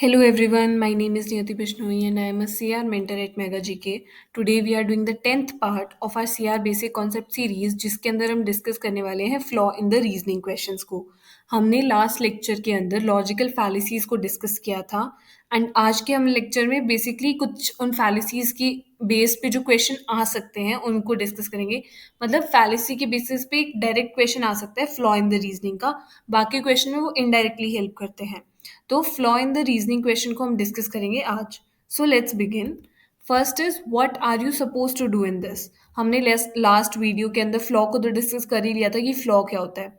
Hello everyone, my name is Niyati Bishnoi and I am a CR mentor at Mega GK. Today we are doing the 10th part of our CR Basic Concept series जिसके अंदर हम discuss करने वाले हैं flaw in the reasoning questions को। हमने last lecture के अंदर लॉजिकल फैलिसीज को डिस्कस किया था एंड आज के हम लेक्चर में बेसिकली कुछ उन फैलिसीज की बेस पे जो क्वेश्चन आ सकते हैं उनको डिस्कस करेंगे। मतलब फैलिसी के बेसिस पे एक डायरेक्ट क्वेश्चन आ सकता है फ्लॉ इन द रीजनिंग का, बाकी क्वेश्चन में वो इनडायरेक्टली हेल्प करते हैं। तो flaw in the reasoning question को हम डिस्कस करेंगे आज। So let's begin. First is what are you suppose to do in this. हमने लास्ट वीडियो के अंदर फ्लॉ को तो डिस्कस कर ही लिया था कि फ्लॉ क्या होता है।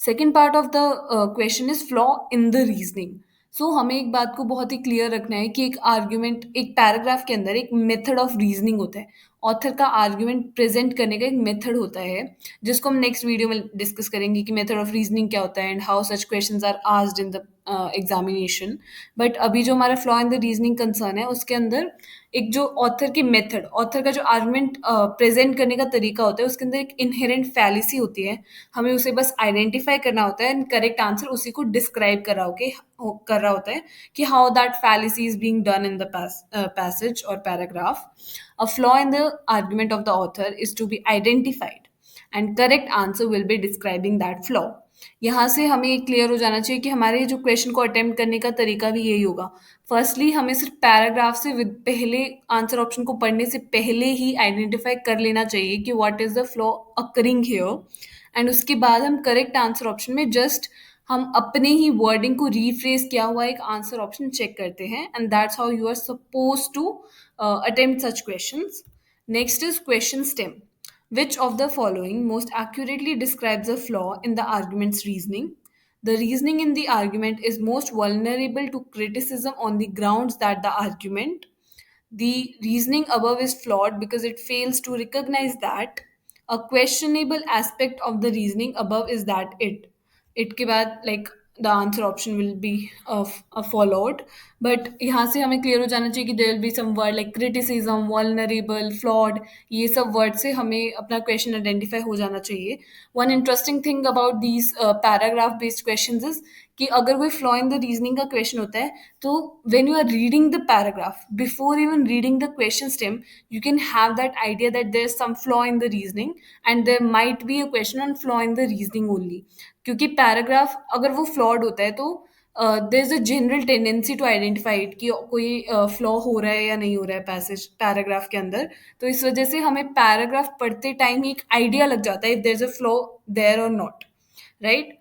Second part of the question is flaw in the reasoning. So हमें एक बात को बहुत ही क्लियर रखना है कि एक आर्ग्यूमेंट, एक पैराग्राफ के अंदर एक मेथड ऑफ रीजनिंग होता है। ऑथर का आर्ग्यूमेंट प्रेजेंट करने का एक मेथड होता है जिसको हम नेक्स्ट वीडियो में डिस्कस करेंगे कि मेथड ऑफ रीजनिंग क्या होता है and how such questions are asked in the examination. But अभी जो हमारा flaw in the reasoning concern है उसके अंदर एक जो ऑथर की मेथड, ऑथर का जो आर्गुमेंट प्रेजेंट करने का तरीका होता है उसके अंदर एक इनहेरेंट फैलिसी होती है। हमें उसे बस आइडेंटिफाई करना होता है एंड करेक्ट आंसर उसी को डिस्क्राइब कर रहा होता है कि how that fallacy is being done in the passage और paragraph. A flaw in the argument of the author is to be identified and correct answer will be describing that flaw. यहाँ से हमें clear हो जाना चाहिए कि हमारे जो क्वेश्चन को अटेम्प्ट करने का तरीका भी यही होगा। फर्स्टली हमें सिर्फ पैराग्राफ से पहले आंसर ऑप्शन को पढ़ने से पहले ही आइडेंटिफाई कर लेना चाहिए कि what is the flaw occurring here and उसके बाद हम करेक्ट आंसर ऑप्शन में जस्ट हम अपने ही वर्डिंग को रीफ्रेज किया हुआ एक आंसर ऑप्शन चेक करते हैं and that's how you are suppose to attempt such questions. Next is question stem. Which of the following most accurately describes a flaw in the argument's reasoning? The reasoning in the argument is most vulnerable to criticism on the grounds that the reasoning above is flawed because it fails to recognize that a questionable aspect of the reasoning above is that it के बाद like the answer option will be followed. But यहाँ से हमें clear हो जाना चाहिए कि there will be some word like criticism, vulnerable, flawed, ये सब वर्ड से हमें अपना क्वेश्चन आइडेंटिफाई हो जाना चाहिए। One interesting thing about these paragraph based questions is कि अगर कोई फ्लॉ इन द रीजनिंग का क्वेश्चन होता है तो when you are reading the paragraph before even reading the question stem you can have that idea that there's some flaw in the reasoning and there might be a question on flaw in the reasoning only। क्योंकि paragraph अगर वो flawed होता है तो there is a general tendency to identify it कि कोई flaw हो रहा है या नहीं हो रहा है पैसेज पैराग्राफ के अंदर। तो इस वजह से हमें पैराग्राफ पढ़ते टाइम ही एक आइडिया लग जाता है if there is a flaw there और नॉट, राइट।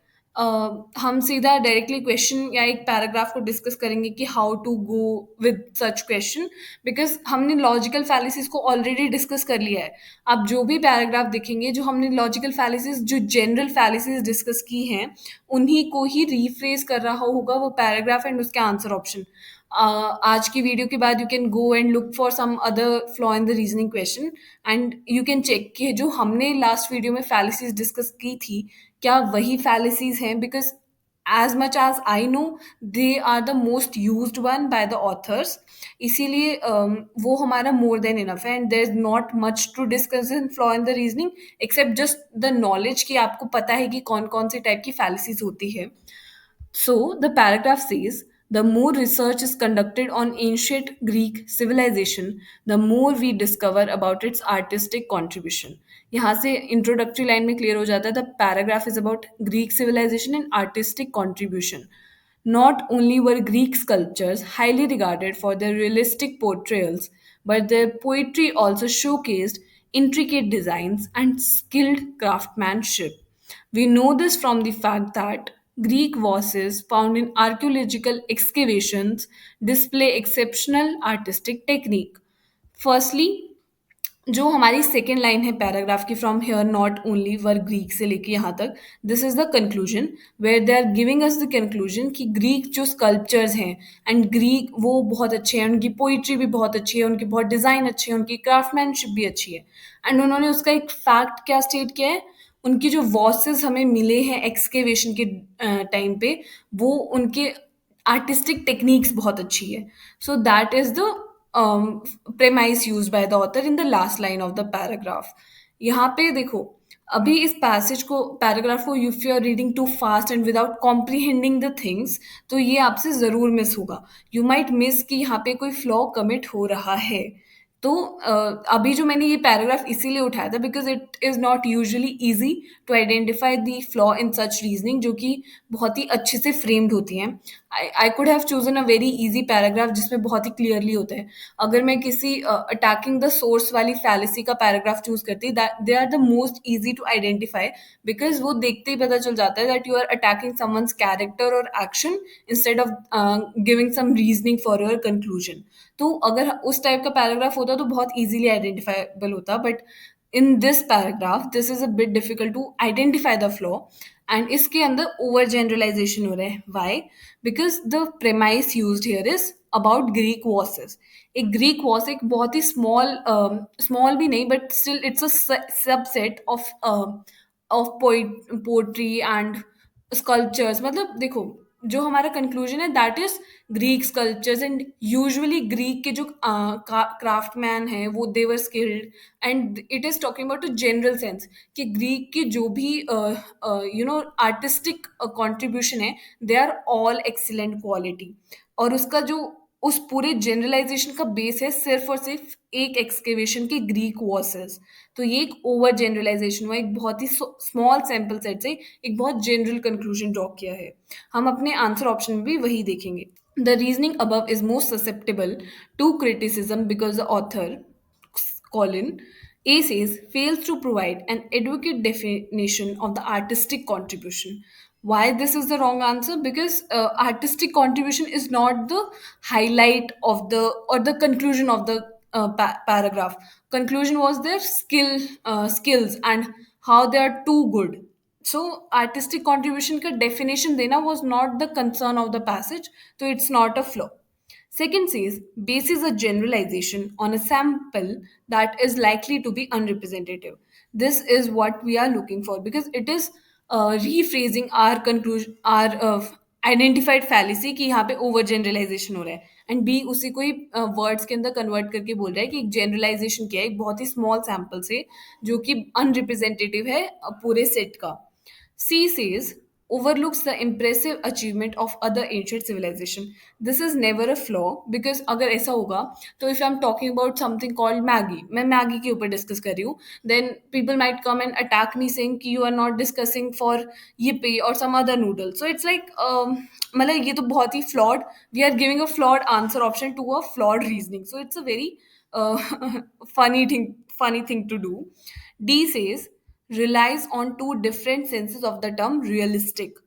हम सीधा डायरेक्टली क्वेश्चन या एक पैराग्राफ को डिस्कस करेंगे कि how to go with such question because हमने लॉजिकल फैलिसीज को ऑलरेडी डिस्कस कर लिया है। आप जो भी पैराग्राफ देखेंगे जो हमने लॉजिकल फैलिसीज जो जनरल फैलिसीज डिस्कस की हैं उन्हीं को ही रीफ्रेज कर रहा होगा वो पैराग्राफ एंड उसके आंसर ऑप्शन। आज की वीडियो के बाद you can go and look for some other flaw in the reasoning question and you can check कि जो हमने लास्ट वीडियो में फैलिसीज डिस्कस की थी क्या वही फैलिसीज हैं because as much as I know they are the most used one by the authors। इसीलिए वो हमारा more than enough है and there is not much to discuss in flaw in the reasoning except just the knowledge कि आपको पता है कि कौन कौन से टाइप की फैलिसीज होती है। So the paragraph says, the more research is conducted on ancient Greek civilization, the more we discover about its artistic contribution। यहाँ से introductory line में clear हो जाता है the paragraph is about Greek civilization and artistic contribution। Not only were Greek sculptures highly regarded for their realistic portrayals, but their poetry also showcased intricate designs and skilled craftsmanship। We know this from the fact that Greek vases found in archaeological excavations display exceptional artistic technique। Firstly, जो हमारी second line है paragraph की from here not only were Greek से लेके यहाँ तक this is the conclusion where they are giving us the conclusion कि Greek जो स्कल्पचर्स हैं एंड ग्रीक वो बहुत अच्छे हैं, उनकी पोइट्री भी बहुत अच्छी है, उनकी बहुत डिज़ाइन अच्छी है, उनकी क्राफ्टमैनशिप भी अच्छी है एंड उन्होंने उसका एक फैक्ट क्या स्टेट किया है उनकी जो वॉसेस हमें मिले हैं एक्सकेवेशन के टाइम पे वो उनके आर्टिस्टिक टेक्निक्स बहुत अच्छी है। So that is the premise used by the author in the last line of the paragraph। यहाँ पे देखो अभी इस पैराग्राफ को if you are reading too fast and without comprehending the things, तो ये आपसे ज़रूर मिस होगा। यू माइट मिस कि यहाँ पे कोई फ्लॉ कमिट हो रहा है। तो अभी जो मैंने ये पैराग्राफ इसीलिए उठाया था because it is not usually easy to identify the flaw in such reasoning, जो कि बहुत ही अच्छे से फ्रेम्ड होती हैं। I could have chosen a very easy paragraph जिसमें बहुत ही क्लियरली होता है। अगर मैं किसी अटैकिंग द सोर्स वाली फैलेसी का पैराग्राफ चूज़ करती, that they are the most easy to identify, because वो देखते ही पता चल जाता है that you are attacking someone's character और action instead of giving some reasoning for your conclusion. तो अगर उस टाइप का पैराग्राफ होता तो बहुत ईज़िली आइडेंटिफाएबल होता, but in this paragraph this is a bit difficult to identify the flaw, and इसके अंदर ओवर जनरलाइजेशन हो रहा है। Why? Because the premise used here is about Greek vases. एक ग्रीक वॉस एक बहुत ही स्मॉल भी नहीं, but still it's a subset of poetry and sculptures. मतलब देखो, जो हमारा कंक्लूजन है that is Greek sculptures, and usually Greek के जो क्राफ्टमैन हैं वो they were skilled, and it is talking about a general sense कि ग्रीक के जो भी आर्टिस्टिक कंट्रीब्यूशन है, they are all excellent quality. और उसका जो उस पूरे जनरलाइजेशन का बेस है सिर्फ और सिर्फ एक एक्सकेवेशन के ग्रीक वॉसेस। तो ये एक ओवर जनरलाइजेशन हुआ, एक बहुत ही स्मॉल सैंपल सेट से एक बहुत जनरल कंक्लूजन ड्रॉ किया है। हम अपने आंसर ऑप्शन में भी वही देखेंगे। The reasoning above is most susceptible to criticism because the author, Colin A says, fails to provide an adequate definition of the artistic contribution. Why this is the wrong answer? Because artistic contribution is not the highlight of the or the conclusion of the paragraph. Conclusion was their skills and how they are too good. So artistic contribution का definition देना was not the concern of the passage, so it's not a flaw. Second says, bases a generalization on a sample that is likely to be unrepresentative. This is what we are looking for because it is rephrasing our conclusion, our identified fallacy कि यहाँ पे over generalization हो रहा है, and B उसी को ही words के अंदर कन्वर्ट करके बोल रहा है कि एक जनरलाइजेशन किया है एक बहुत ही स्मॉल सैम्पल से, जो कि अनरिप्रेजेंटेटिव है पूरे सेट का। C says, overlooks the impressive achievement of other ancient civilization. This is never a flaw because अगर ऐसा होगा तो if I'm talking about something called Maggie, मैं मैगी के ऊपर डिस्कस कर रही हूँ, then people might come and attack me saying कि you are not discussing for yippee or some other noodle. So it's like मतलब ये तो बहुत ही flawed, we are giving a flawed answer option to a flawed reasoning. So it's a very uh, funny thing to do. D says relies on two different senses of the term realistic.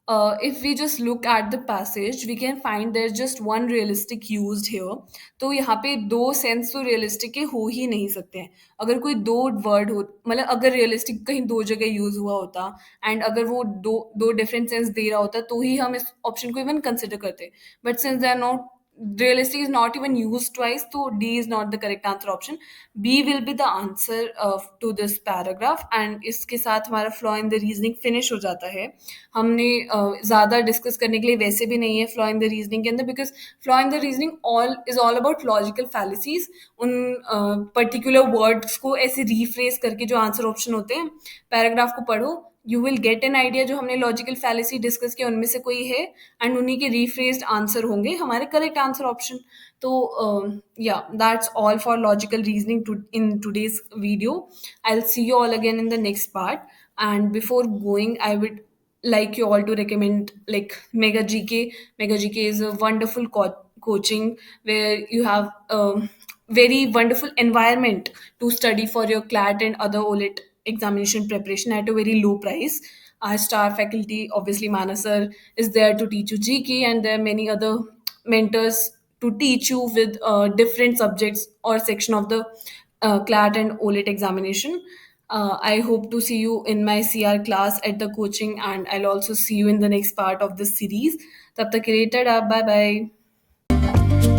If we just look at the passage, we can find there's just one realistic used here. तो यहाँ पे दो sense तो realistic के हो ही नहीं सकते हैं। अगर कोई दो वर्ड हो, मतलब अगर रियलिस्टिक कहीं दो जगह यूज हुआ होता एंड अगर वो दो दो डिफरेंट सेंस दे रहा होता तो ही हम इस ऑप्शन को इवन कंसिडर करते, but since they are not, realistic is not even used twice, so D is not the correct answer option. B will be the answer to this paragraph, and इसके साथ हमारा flaw in the reasoning finish हो जाता है। हमने ज़्यादा discuss करने के लिए वैसे भी नहीं है flaw in the reasoning के अंदर, because flaw in the reasoning all about logical fallacies। उन particular words को ऐसे rephrase करके जो आंसर ऑप्शन होते हैं, पैराग्राफ को पढ़ो, you will get an idea जो हमने लॉजिकल फैलेसी डिस्कस किया उनमें से कोई है, एंड उन्हीं के रीफ्रेस्ड आंसर होंगे हमारे करेक्ट आंसर ऑप्शन। तो या that's all for logical reasoning in today's video. I will see you all again in the next part, and before going I would like you all to recommend like Mega GK. Mega GK is a wonderful coaching where you have a very wonderful environment to study for your CLAT and other OLET examination preparation at a very low price. Our star faculty, obviously Mana sir, is there to teach you GK, and there are many other mentors to teach you with different subjects or section of the CLAT and OLET examination. I hope to see you in my CR class at the coaching, and I'll also see you in the next part of this series. Tab tak ke liye, tada, bye bye.